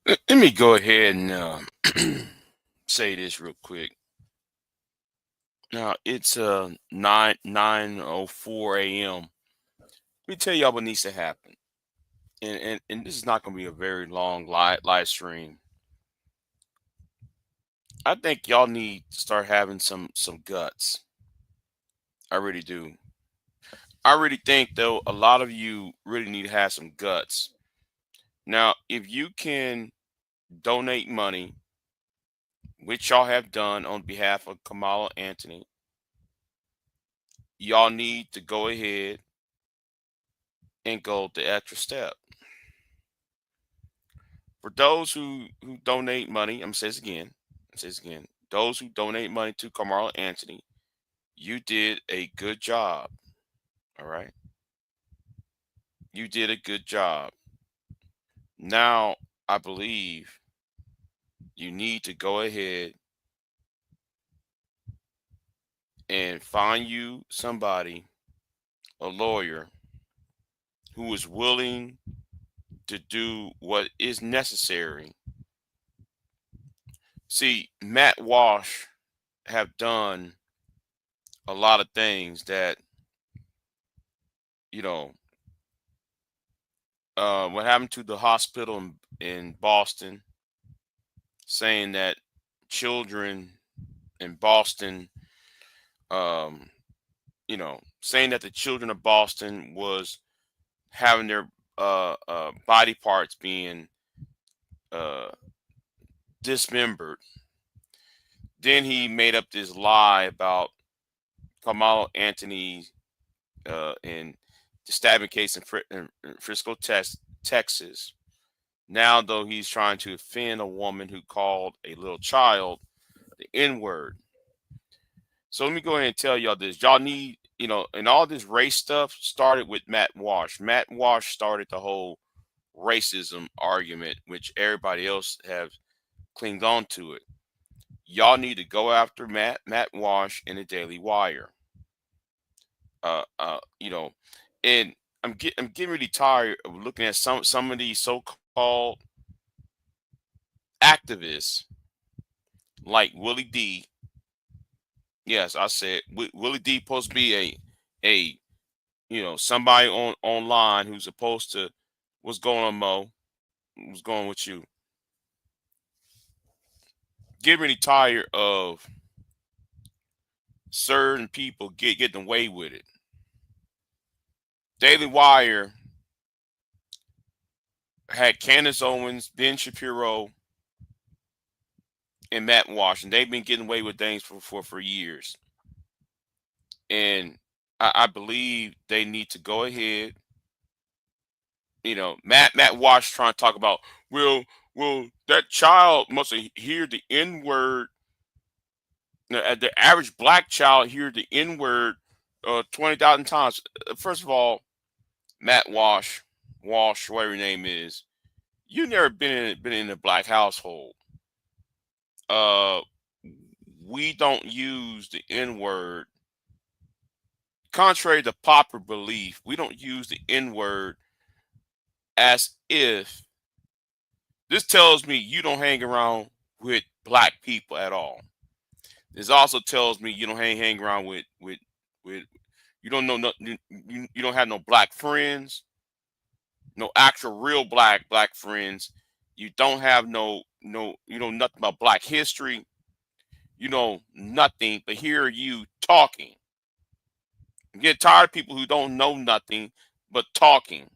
Let me go ahead and say this real quick. Now it's 9:04 a.m. Let me tell y'all what needs to happen, and this is not going to be a very long live stream. I think y'all need to start having some guts. I really do. I really think though a lot of you really need to have some guts. Now, if you can donate money, which y'all have done on behalf of Kamala Anthony, y'all need to go ahead and go the extra step. For those who donate money, I'm gonna say this again. I'm say this again. Those who donate money to Kamala Anthony, you did a good job. All right, you did a good job. Now, I believe you need to go ahead and find you somebody, a lawyer, who is willing to do what is necessary. See, Matt Walsh have done a lot of things that you know. What happened to the hospital in Boston, saying that children in Boston, um, saying that the children of Boston was having their body parts being uh, dismembered. Then he made up this lie about Kamala Anthony in the stabbing case in Frisco, Texas. Now, though, he's trying to offend a woman who called a little child the N word. So let me go ahead and tell y'all this. Y'all need, and all this race stuff started with Matt Walsh. Matt Walsh started the whole racism argument, which everybody else have clinged on to it. Y'all need to go after Matt Walsh in the Daily Wire. Uh, uh, you know, and I'm getting really tired of looking at some of these so-called activists like Willie D. Yes, I said Willie D supposed to be a somebody online who's supposed to. What's going on, Mo? What's going with you? Getting really tired of certain people getting away with it. Daily Wire had Candace Owens, Ben Shapiro, and Matt Walsh, and they've been getting away with things for years. And I believe they need to go ahead. Matt Walsh trying to talk about, well, that child must have hear the N word. The average black child hear the N word 20,000 times. First of all, Matt Walsh, whatever your name is, you never been in a black household. Uh, we don't use the N word. Contrary to popular belief, we don't use the N word as if this tells me you don't hang around with black people at all. This also tells me you don't hang around with you don't know no, you don't have no black friends, no actual real black friends. You don't have no you know nothing about black history. You know nothing, but here you talking. I get tired of people who don't know nothing but talking.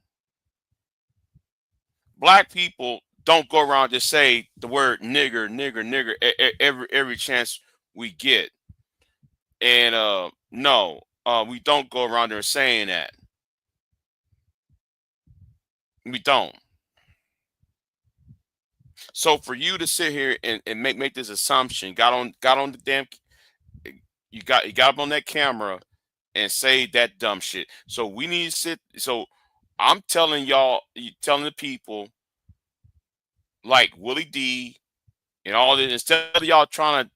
Black people don't go around just say the word nigger every chance we get. And no, we don't go around there saying that. We don't. So for you to sit here and make this assumption, got on the damn you got up on that camera and say that dumb shit. So we need to sit. So I'm telling y'all, telling the people like Willie D and all this, instead of y'all trying to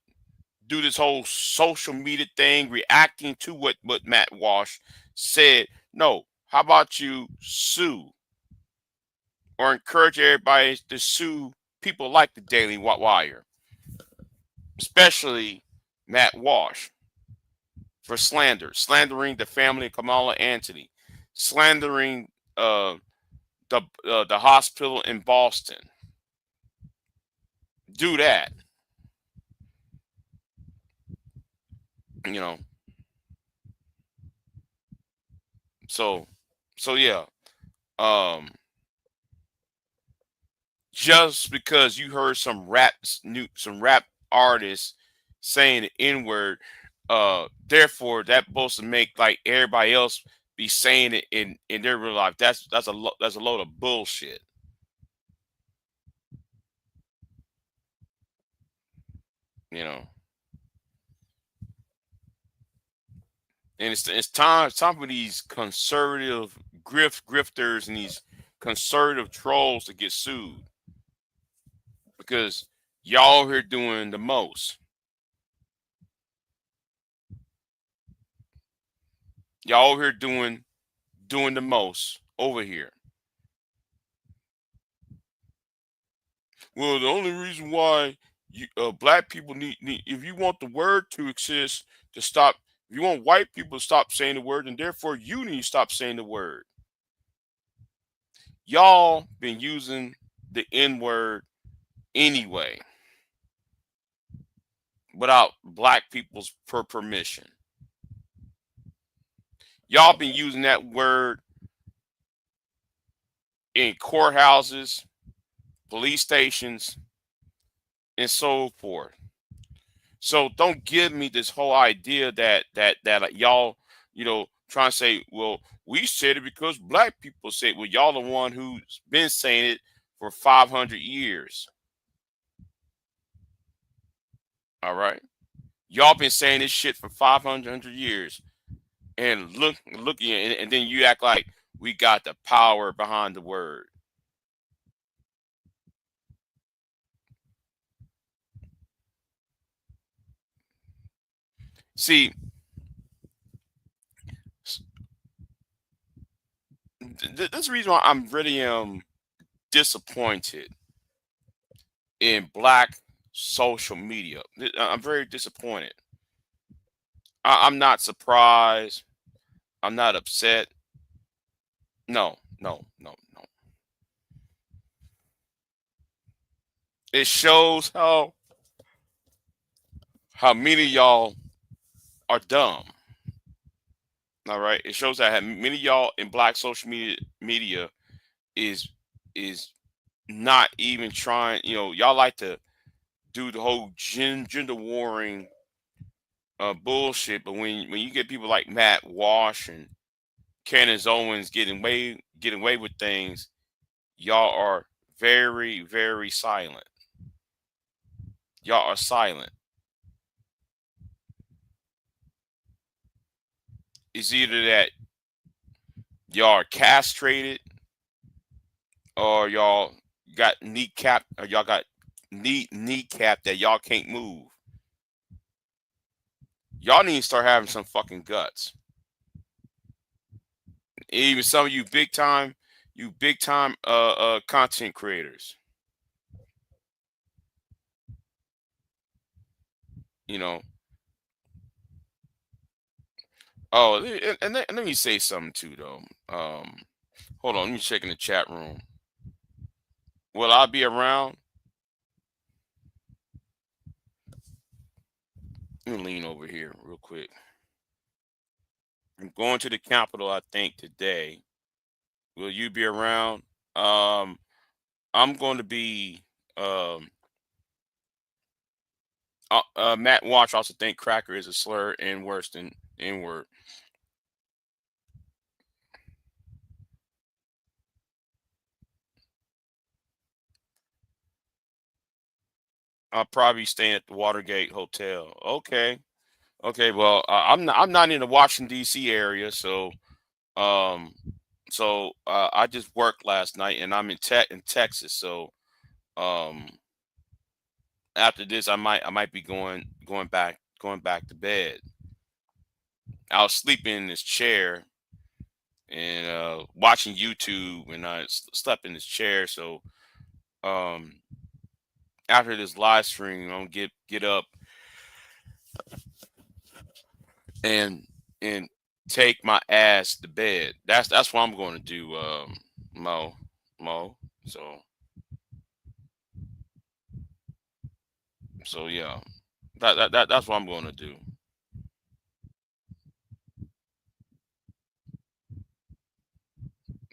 do this whole social media thing, reacting to what Matt Walsh said. No, how about you sue or encourage everybody to sue people like the Daily Wire, especially Matt Walsh for slandering the family of Kamala Anthony, slandering uh, the hospital in Boston. Do that, you know. So, so yeah. Um, just because you heard some rap artists saying the N word, therefore that supposed to make like everybody else be saying it in their real life. That's a load of bullshit. You know, and it's time for these conservative grifters and these conservative trolls to get sued because y'all here doing the most. Y'all here doing the most over here. Well, the only reason why black people need, if you want the word to exist to stop, if you want white people to stop saying the word, and therefore you need to stop saying the word. Y'all been using the N word anyway, without black people's permission. Y'all been using that word in courthouses, police stations, and so forth. So don't give me this whole idea that y'all, trying to say, well, we said it because black people say it. Well, y'all the one who's been saying it for 500 years. All right, y'all been saying this shit for 500 years, and look, and then you act like we got the power behind the word. See, this is the reason why I'm really disappointed in black social media. I'm very disappointed. I'm not surprised. I'm not upset. No, no, no, no. It shows how many of y'all are dumb. All right. It shows that how many of y'all in black social media is is not even trying. Y'all like to do the whole gender warring bullshit, but when you get people like Matt Walsh and Candace Owens getting away with things, y'all are very, very silent. Y'all are silent. It's either that y'all are castrated or y'all got kneecap or y'all got kneecap that y'all can't move. Y'all need to start having some fucking guts. Even some of you big time content creators. You know. Oh, and let me say something too though. Hold on, let me check in the chat room. Will I be around? Let me lean over here real quick. I'm going to the Capitol, I think, today. Will you be around? Um, I'm going to be. Um, Matt Watch also think cracker is a slur and worse than N word. I'll probably staying at the Watergate Hotel. Okay, okay. Well, I'm not in the Washington D.C. area, um, I just worked last night, and I'm in Texas. So um, after this, I might be going back to bed. I was sleeping in this chair, and watching YouTube, and I slept in this chair. So um, after this live stream, I'm gonna get up and and take my ass to bed. That's what I'm going to do, Mo Mo. So yeah, that's what I'm going to do.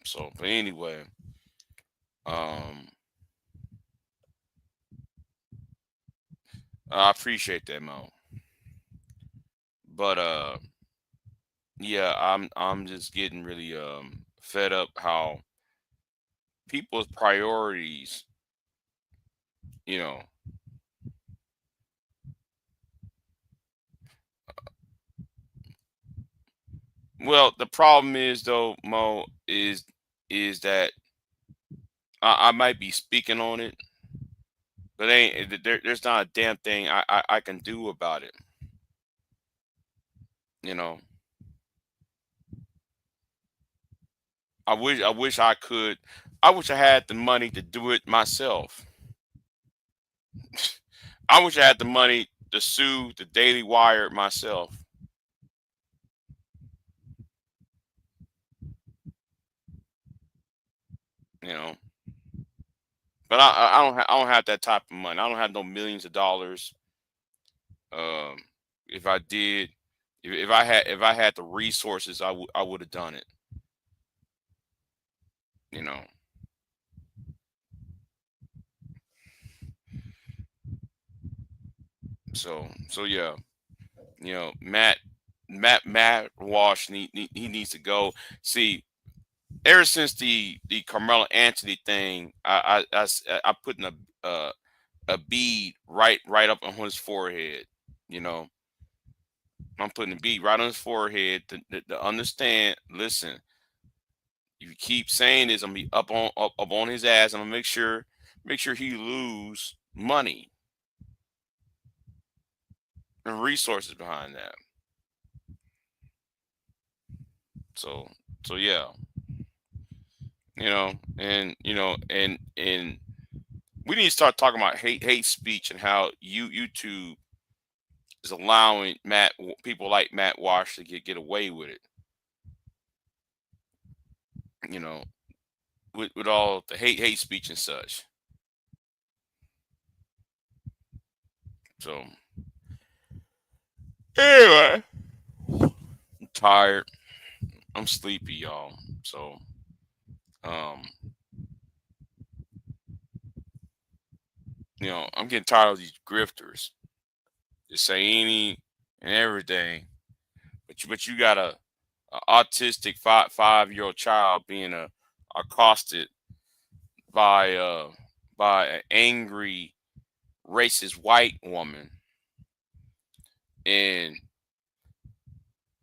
So, but anyway, um, I appreciate that, Mo. But yeah, I'm just getting really fed up how people's priorities, you know. Well, the problem is though, Mo, is that I might be speaking on it, but there's not a damn thing I can do about it. You know, I wish I could. I wish I had the money to do it myself. I wish I had the money to sue the Daily Wire myself. You know, but I don't have that type of money. I don't have no millions of dollars. Um, if I did, if I had the resources, I would have done it. You know, so yeah, Matt Walsh he needs to go. See, ever since the Carmelo Anthony thing, I putting a bead right up on his forehead. You know, I'm putting a bead right on his forehead to understand. Listen, if you keep saying this, I'm gonna be up on his ass. I'm gonna make sure he lose money and resources behind that. So yeah, and we need to start talking about hate speech and how YouTube is allowing people like Matt Walsh to get away with it. You know, with all the hate speech and such. So anyway, I'm tired. I'm sleepy, y'all. So um, I'm getting tired of these grifters. Just say any and everything, but you got a autistic 5-year-old child being accosted by an angry racist white woman, and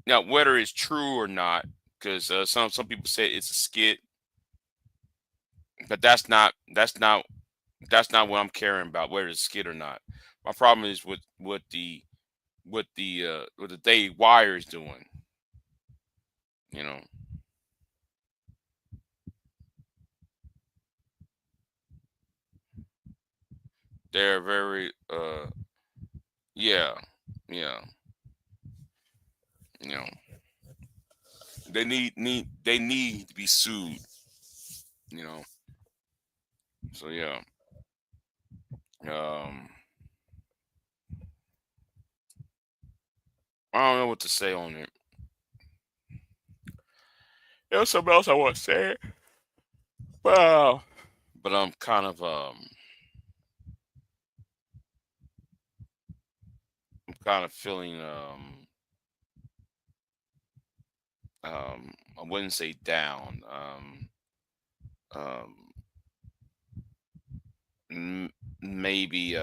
now whether it's true or not, because some people say it's a skit, but that's not what I'm caring about, whether it's a skit or not. My problem is with what the Daily Wire is doing. You know, they're very yeah, yeah, you know, they need to be sued. You know, so yeah, um, I don't know what to say on it. There's something else I want to say, well, but I'm kind of feeling I wouldn't say down. Um, Maybe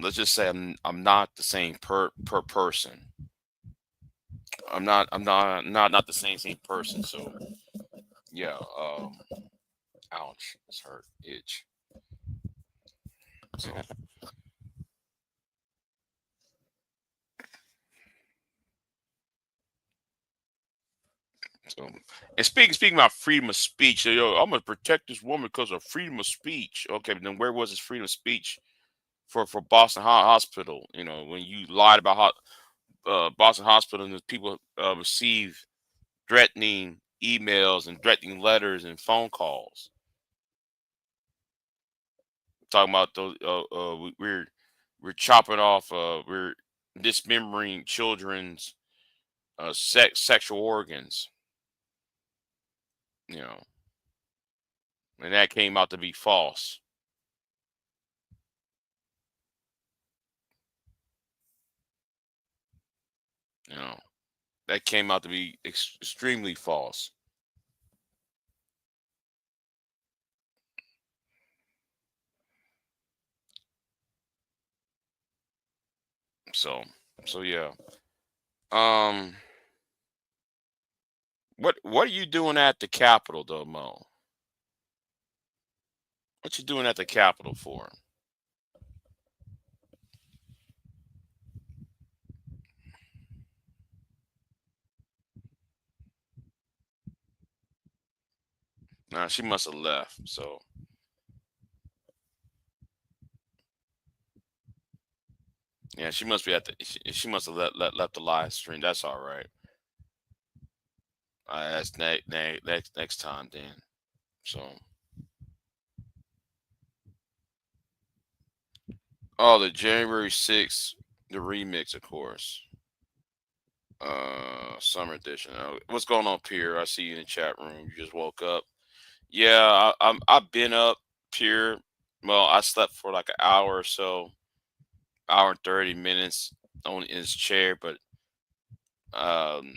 let's just say I'm not the same per person. I'm not the same person. So yeah, ouch, it's hurt, itch. So So, and speaking about freedom of speech, yo, I'm gonna protect this woman because of freedom of speech. Okay, but then where was his freedom of speech for Boston Hospital? You know, when you lied about Boston Hospital and the people receive threatening emails and threatening letters and phone calls talking about those. We're chopping off. We're dismembering children's sexual organs. You know, and that came out to be false. You know, that came out to be extremely false. So, so yeah. Um, what are you doing at the Capitol though, Mo? What you doing at the Capitol for? Nah, she must have left. So yeah, she must be at the. She must have left the live stream. That's all right. That's next time then. So, oh, the January 6th, the remix, of course. Summer edition. What's going on, Pierre? I see you in the chat room. You just woke up. Yeah, I've been up, Pierre. Well, I slept for like an hour or so, hour and 30 minutes on in his chair. But um,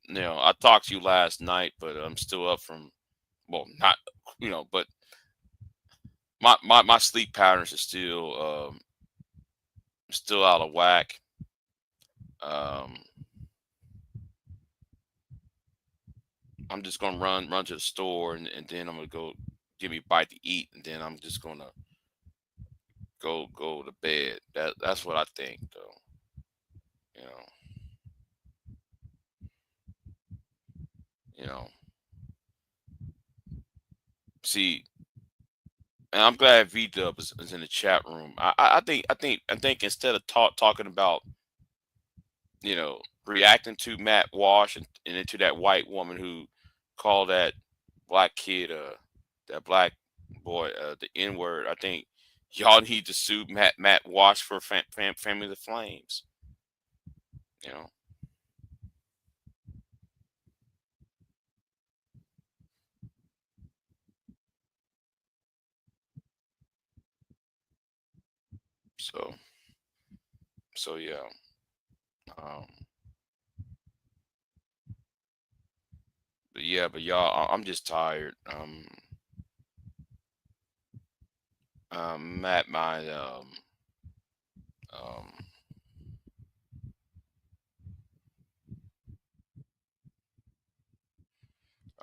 I talked to you last night, but I'm still up from. Well, not but my sleep patterns are still out of whack. Um, I'm just gonna run to the store and then I'm gonna go give me a bite to eat and then I'm just gonna go to bed. That's what I think though. You know, you know. See, and I'm glad V Dub is in the chat room. I think instead of talking about reacting to Matt Walsh and into that white woman who called that black kid that black boy the N word. I think y'all need to sue Matt Walsh for Family of the Flames. You know, so yeah. Um, but yeah, but y'all, I'm just tired. At my um,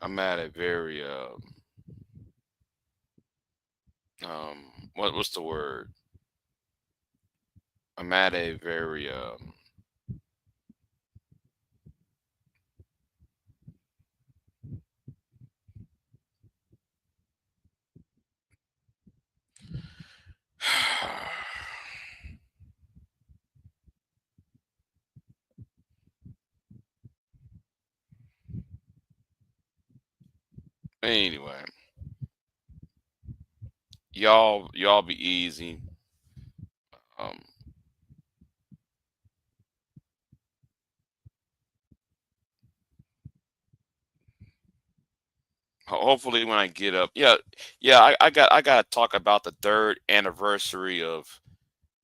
I'm at a very what's the word? I'm at a very anyway. Y'all be easy. Um, hopefully when I get up, yeah, I got to talk about the third anniversary of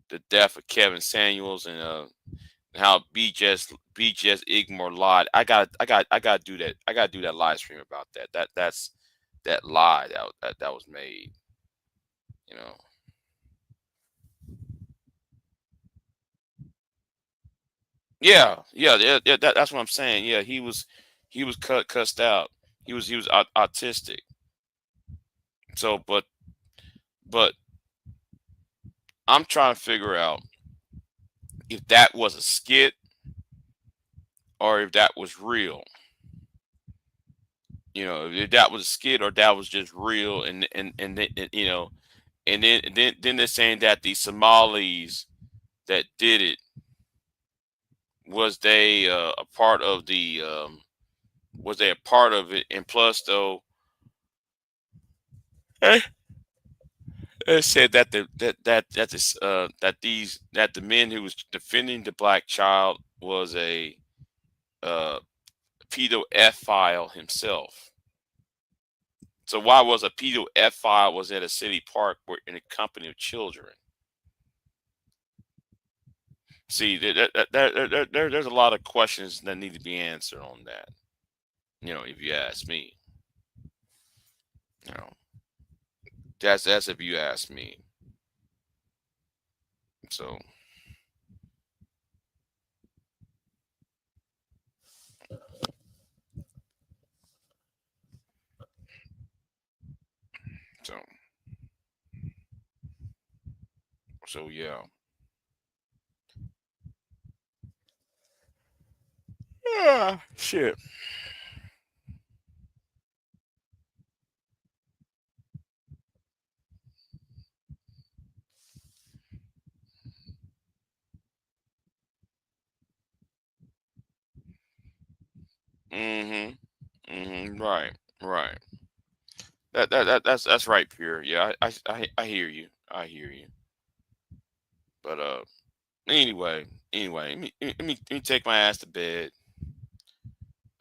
the death of Kevin Samuels and how BJ's Igmore lied. I got to do that. I got to do that live stream about that. That's that lie that was made. You know. Yeah. That's what I'm saying. Yeah, he was cussed out. He was autistic. So, but I'm trying to figure out if that was a skit or if that was real. if that was a skit or that was just real, and then and then they're saying that the Somalis that did it, was they a part of the was they a part of it, and plus though, eh, it said that that the men who was defending the black child was a uh pedophile himself. So why was a pedophile was at a city park in a company of children? See, there's a lot of questions that need to be answered on that. If you ask me, you know, that's if you ask me. So, so, so yeah. Yeah, shit. Mhm. Mhm. Right. Right. That's right, Pure. Yeah, I hear you. I hear you. But anyway, let me take my ass to bed.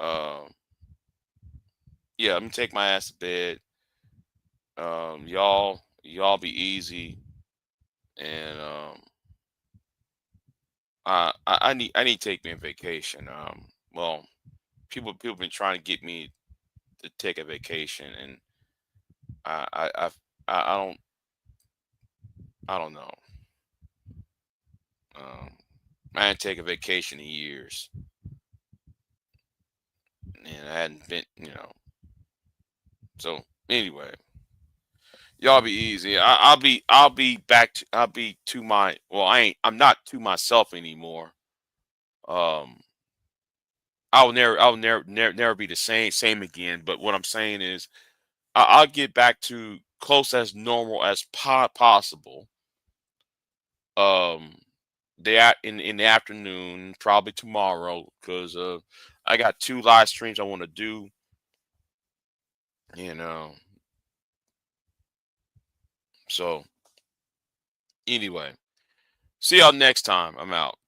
Um, yeah, let me take my ass to bed. Y'all be easy, and I need to take me a vacation. Well, people been trying to get me to take a vacation, and I I I've, I don't know. Um, I hadn't taken a vacation in years, and I hadn't been. So anyway, y'all be easy. I'll be to my. Well, I'm not to myself anymore. Um, I'll never be the same again. But what I'm saying is, I'll get back to close as normal as possible. Um, in the afternoon, probably tomorrow, because I got two live streams I want to do. You know, so anyway, see y'all next time. I'm out.